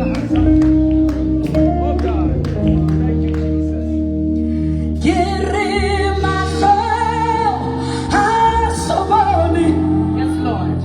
Oh God. Thank you, Jesus. Yes, Lord.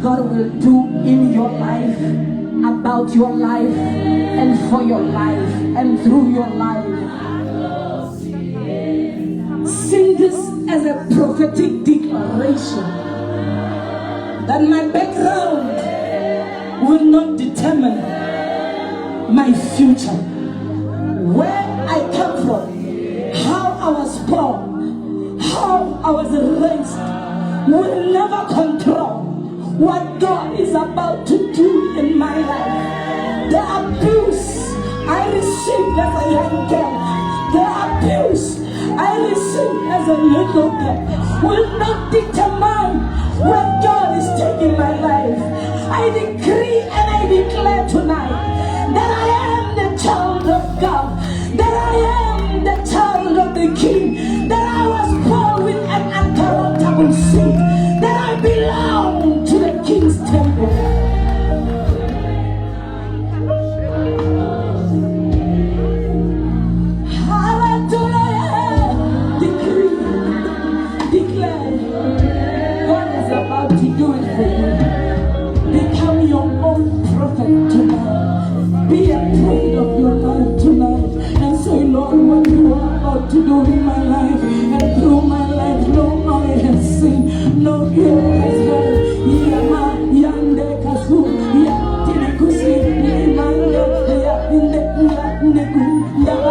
God will do in your life about your life and for your life and through your life. Sing this as a prophetic declaration that my background will not determine my future. Where I come from, how I was born, how I was raised, will never control what God is about to do in my life. The abuse I received as a young girl, the abuse I received as a little girl will not determine where God is taking my life. I decree and I declare tonight that I am the child of God, that I am the child of the King, that I was born with an uncorruptible seed, that I belong to the King's temple. Hallelujah! Decree, declare, God is about to do it for you. Become your own prophet tonight. Be a prophet of your life tonight. And say, Lord, what you are about to do in my life and through my life, no eye has seen, no ear has heard. Yama, yande, kasu, yatine kusi, yimande, yapinde, negu, yaga,